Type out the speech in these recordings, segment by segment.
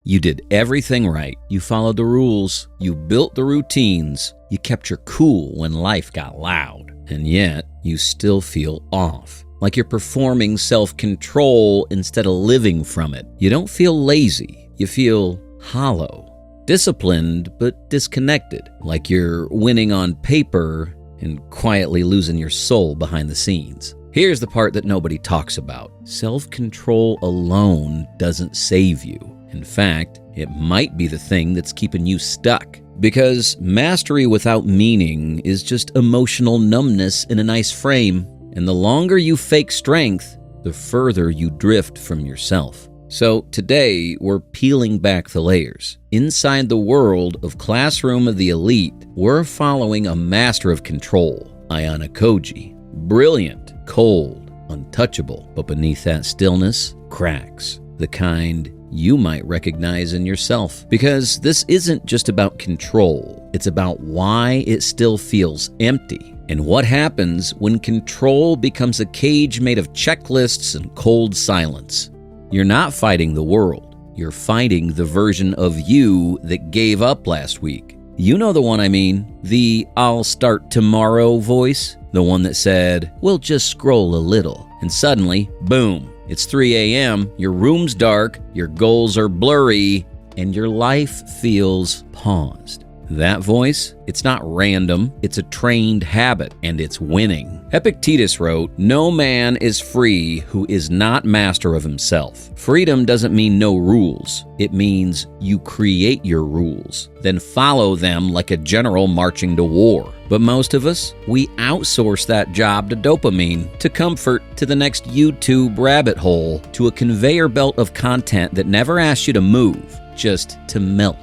You did everything right. You followed the rules. You built the routines. You kept your cool when life got loud. And yet, you still feel off. Like you're performing self-control instead of living from it. You don't feel lazy. You feel hollow. Disciplined, but disconnected. Like you're winning on paper and quietly losing your soul behind the scenes. Here's the part that nobody talks about. Self-control alone doesn't save you. In fact, it might be the thing that's keeping you stuck. Because mastery without meaning is just emotional numbness in a nice frame. And the longer you fake strength, the further you drift from yourself. So today, we're peeling back the layers. Inside the world of Classroom of the Elite, we're following a master of control, Ayanokoji. Brilliant, cold, untouchable, but beneath that stillness, cracks. The kind you might recognize in yourself. Because this isn't just about control. It's about why it still feels empty. And what happens when control becomes a cage made of checklists and cold silence. You're not fighting the world. You're fighting the version of you that gave up last week. You know the one I mean. The "I'll start tomorrow" voice. The one that said, "We'll just scroll a little." And suddenly, boom, it's 3 a.m., your room's dark, your goals are blurry, and your life feels paused. That voice, it's not random, it's a trained habit, and it's winning. Epictetus wrote, "No man is free who is not master of himself." Freedom doesn't mean no rules. It means you create your rules, then follow them like a general marching to war. But most of us, we outsource that job to dopamine, to comfort, to the next YouTube rabbit hole, to a conveyor belt of content that never asks you to move, just to melt.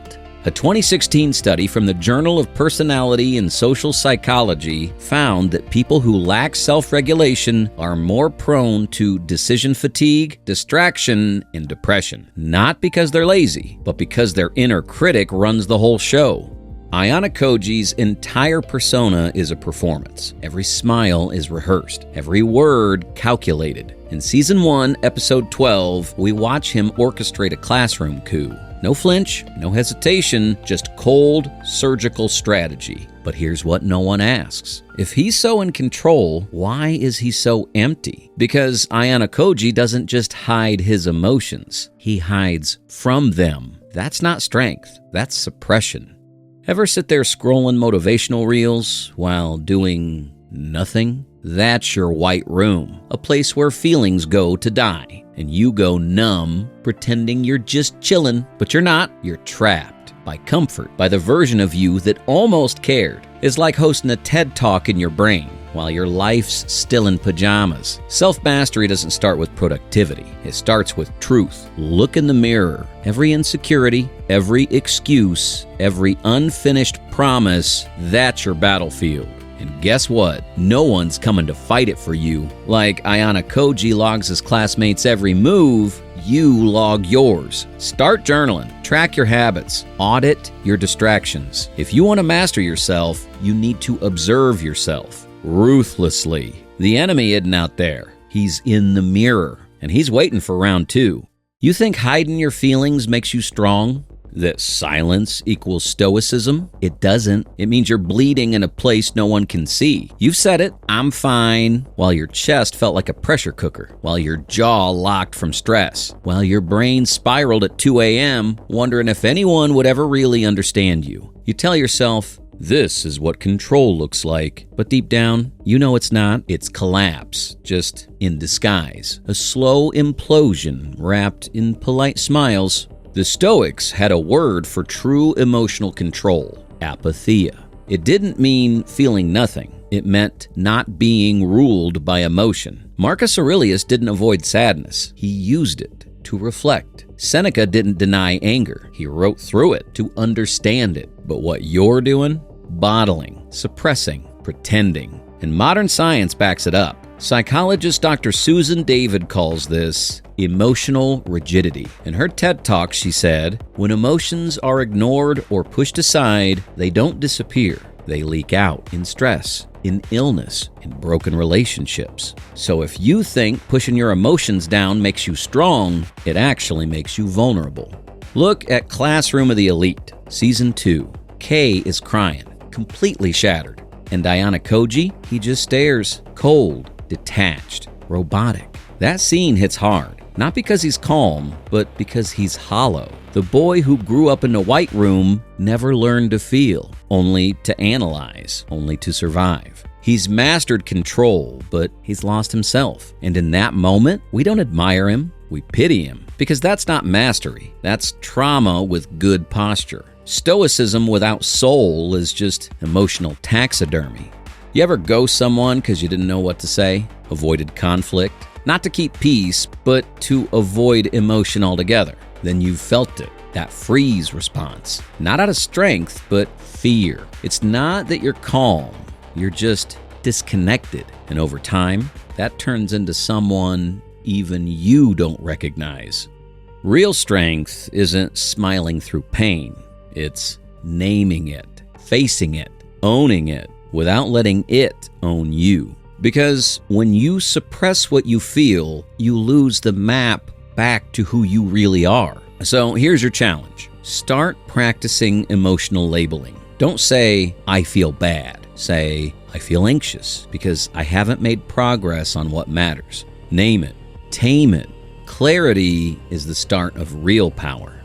A 2016 study from the Journal of Personality and Social Psychology found that people who lack self-regulation are more prone to decision fatigue, distraction, and depression. Not because they're lazy, but because their inner critic runs the whole show. Ayanokoji's entire persona is a performance. Every smile is rehearsed, every word calculated. In Season 1, Episode 12, we watch him orchestrate a classroom coup. No flinch, no hesitation, just cold, surgical strategy. But here's what no one asks. If he's so in control, why is he so empty? Because Ayanokoji doesn't just hide his emotions. He hides from them. That's not strength. That's suppression. Ever sit there scrolling motivational reels while doing nothing? That's your white room, a place where feelings go to die. And you go numb, pretending you're just chilling, but you're not. You're trapped by comfort, by the version of you that almost cared. It's like hosting a TED Talk in your brain while your life's still in pajamas. Self-mastery doesn't start with productivity. It starts with truth. Look in the mirror. Every insecurity, every excuse, every unfinished promise, that's your battlefield. And guess what? No one's coming to fight it for you. Like Ayanokoji logs his classmates' every move, you log yours. Start journaling. Track your habits. Audit your distractions. If you want to master yourself, you need to observe yourself ruthlessly. The enemy isn't out there. He's in the mirror, and he's waiting for round 2. You think hiding your feelings makes you strong? That silence equals stoicism? It doesn't. It means you're bleeding in a place no one can see. You've said it, "I'm fine," while your chest felt like a pressure cooker, while your jaw locked from stress, while your brain spiraled at 2 a.m., wondering if anyone would ever really understand you. You tell yourself, this is what control looks like. But deep down, you know it's not. It's collapse, just in disguise. A slow implosion wrapped in polite smiles. The Stoics had a word for true emotional control: apatheia. It didn't mean feeling nothing. It meant not being ruled by emotion. Marcus Aurelius didn't avoid sadness. He used it to reflect. Seneca didn't deny anger. He wrote through it to understand it. But what you're doing? Bottling, suppressing, pretending. And modern science backs it up. Psychologist Dr. Susan David calls this emotional rigidity. In her TED Talk, she said, "When emotions are ignored or pushed aside, they don't disappear. They leak out in stress, in illness, in broken relationships. So if you think pushing your emotions down makes you strong, it actually makes you vulnerable." Look at Classroom of the Elite, Season 2. Kei is crying, completely shattered. And Ayanokoji, he just stares, cold, detached, robotic. That scene hits hard, not because he's calm, but because he's hollow. The boy who grew up in the White Room never learned to feel, only to analyze, only to survive. He's mastered control, but he's lost himself. And in that moment, we don't admire him, we pity him. Because that's not mastery, that's trauma with good posture. Stoicism without soul is just emotional taxidermy. You ever ghost someone because you didn't know what to say? Avoided conflict? Not to keep peace, but to avoid emotion altogether. Then you've felt it, that freeze response. Not out of strength, but fear. It's not that you're calm, you're just disconnected. And over time, that turns into someone even you don't recognize. Real strength isn't smiling through pain. It's naming it, facing it, owning it, without letting it own you. Because when you suppress what you feel, you lose the map back to who you really are. So here's your challenge. Start practicing emotional labeling. Don't say, I feel bad. Say, I feel anxious because I haven't made progress on what matters. Name it. Tame it. Clarity is the start of real power.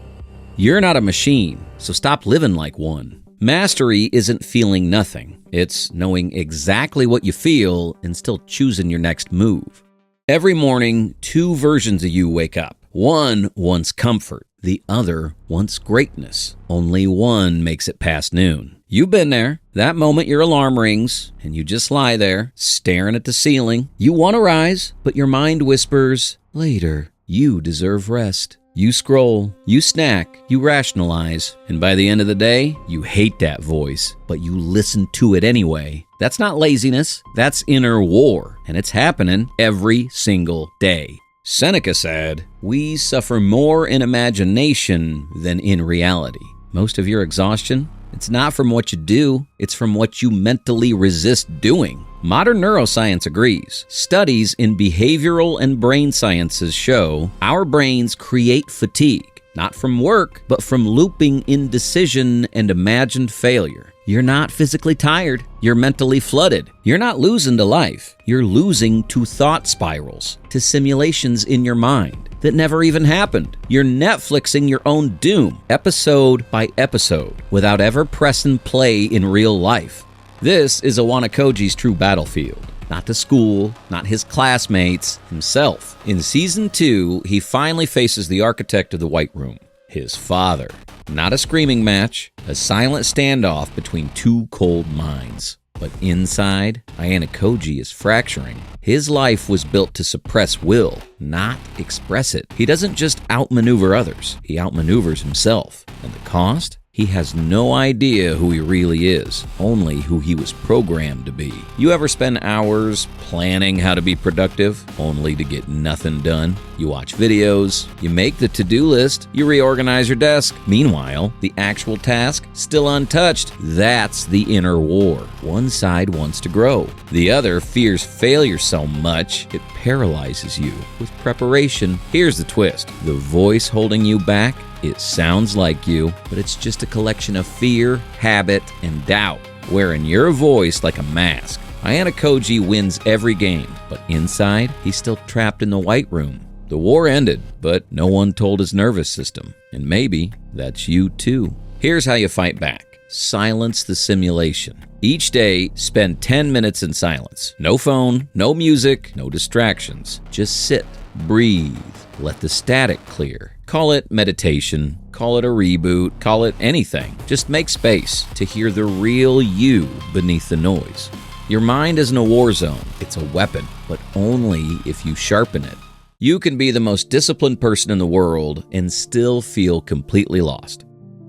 You're not a machine, so stop living like one. Mastery isn't feeling nothing. It's knowing exactly what you feel and still choosing your next move. Every morning, two versions of you wake up. One wants comfort. The other wants greatness. Only one makes it past noon. You've been there. That moment your alarm rings and you just lie there, staring at the ceiling. You want to rise, but your mind whispers, later. You deserve rest. You scroll, you snack, you rationalize, and by the end of the day, you hate that voice, but you listen to it anyway. That's not laziness, that's inner war, and it's happening every single day. Seneca said, we suffer more in imagination than in reality. Most of your exhaustion, it's not from what you do, it's from what you mentally resist doing. Modern neuroscience agrees. Studies in behavioral and brain sciences show our brains create fatigue, not from work, but from looping indecision and imagined failure. You're not physically tired, you're mentally flooded. You're not losing to life, you're losing to thought spirals, to simulations in your mind that never even happened. You're Netflixing your own doom, episode by episode, without ever pressing play in real life. This is Ayanokoji's true battlefield. Not the school, not his classmates, himself. In Season 2, he finally faces the architect of the White Room, his father. Not a screaming match, a silent standoff between two cold minds. But inside, Ayanokoji is fracturing. His life was built to suppress will, not express it. He doesn't just outmaneuver others, he outmaneuvers himself. And the cost? He has no idea who he really is, only who he was programmed to be. You ever spend hours planning how to be productive, only to get nothing done? You watch videos, you make the to-do list, you reorganize your desk. Meanwhile, the actual task, still untouched. That's the inner war. One side wants to grow. The other fears failure so much, it paralyzes you. With preparation, here's the twist. The voice holding you back, it sounds like you, but it's just a collection of fear, habit, and doubt, wearing your voice like a mask. Ayanokoji wins every game, but inside, he's still trapped in the White Room. The war ended, but no one told his nervous system, and maybe that's you too. Here's how you fight back. Silence the simulation. Each day, spend 10 minutes in silence. No phone, no music, no distractions. Just sit, breathe, let the static clear. Call it meditation, call it a reboot, call it anything. Just make space to hear the real you beneath the noise. Your mind isn't a war zone, it's a weapon, but only if you sharpen it. You can be the most disciplined person in the world and still feel completely lost.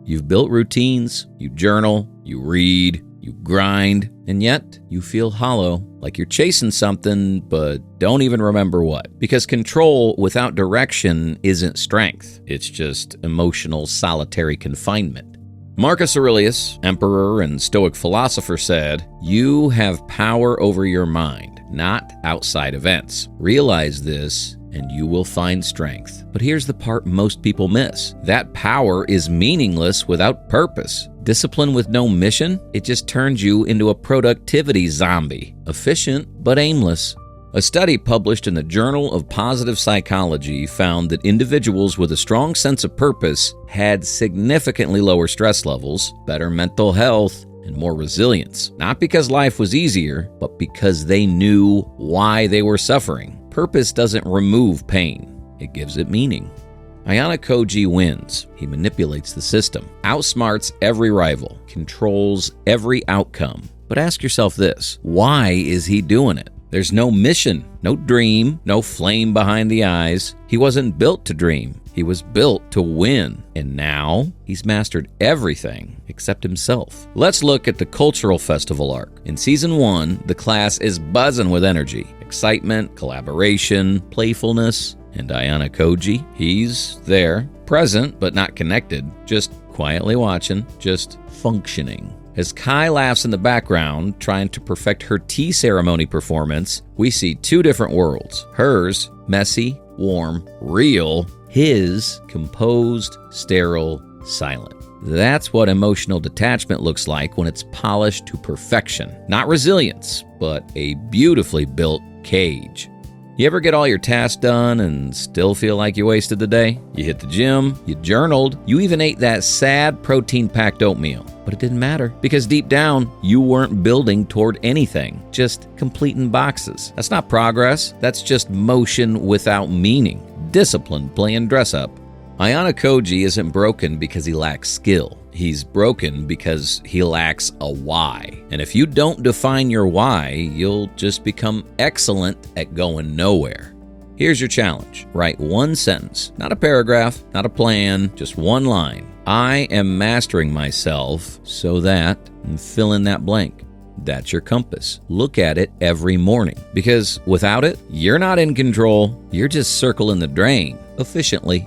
You've built routines, you journal, you read, you grind, and yet you feel hollow, like you're chasing something but don't even remember what. Because control without direction isn't strength, it's just emotional solitary confinement. Marcus Aurelius, emperor and Stoic philosopher, said, "You have power over your mind, not outside events. Realize this and you will find strength. But here's the part most people miss. That power is meaningless without purpose. Discipline with no mission, it just turns you into a productivity zombie. Efficient, but aimless. A study published in the Journal of Positive Psychology found that individuals with a strong sense of purpose had significantly lower stress levels, better mental health, and more resilience. Not because life was easier, but because they knew why they were suffering. Purpose doesn't remove pain, it gives it meaning. Ayanokoji wins. He manipulates the system, outsmarts every rival, controls every outcome. But ask yourself this, why is he doing it? There's no mission, no dream, no flame behind the eyes. He wasn't built to dream. He was built to win. And now, he's mastered everything except himself. Let's look at the cultural festival arc. In Season 1, the class is buzzing with energy, excitement, collaboration, playfulness. And Ayanokoji, he's there, present but not connected, just quietly watching, just functioning. As Kai laughs in the background, trying to perfect her tea ceremony performance, we see two different worlds. Hers, messy, warm, real. His, composed, sterile, silent. That's what emotional detachment looks like when it's polished to perfection. Not resilience, but a beautifully built cage. You ever get all your tasks done and still feel like you wasted the day? You hit the gym, you journaled, you even ate that sad protein-packed oatmeal. But it didn't matter because deep down, you weren't building toward anything, just completing boxes. That's not progress, that's just motion without meaning. Discipline playing dress-up. Ayanokoji isn't broken because he lacks skill. He's broken because he lacks a why. And if you don't define your why, you'll just become excellent at going nowhere. Here's your challenge. Write one sentence, not a paragraph, not a plan, just one line. I am mastering myself so that, and fill in that blank. That's your compass. Look at it every morning. Because without it, you're not in control. You're just circling the drain efficiently.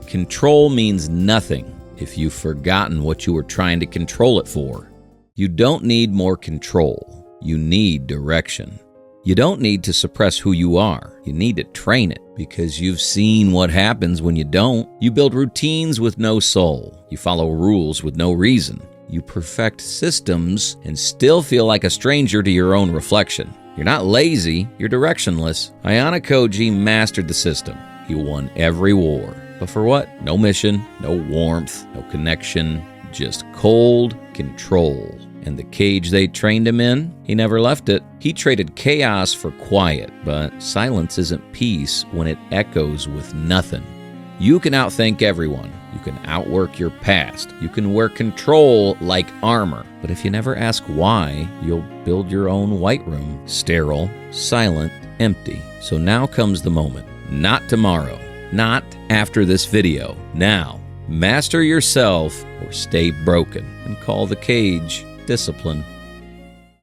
Control means nothing if you've forgotten what you were trying to control it for. You don't need more control. You need direction. You don't need to suppress who you are. You need to train it because you've seen what happens when you don't. You build routines with no soul. You follow rules with no reason. You perfect systems and still feel like a stranger to your own reflection. You're not lazy, you're directionless. Ayanokoji mastered the system. He won every war. But for what? No mission, no warmth, no connection, just cold control. And the cage they trained him in, he never left it. He traded chaos for quiet, but silence isn't peace when it echoes with nothing. You can outthink everyone. You can outwork your past. You can wear control like armor. But if you never ask why, you'll build your own white room, sterile, silent, empty. So now comes the moment. Not tomorrow. Not after this video. Now, master yourself or stay broken and call the cage discipline.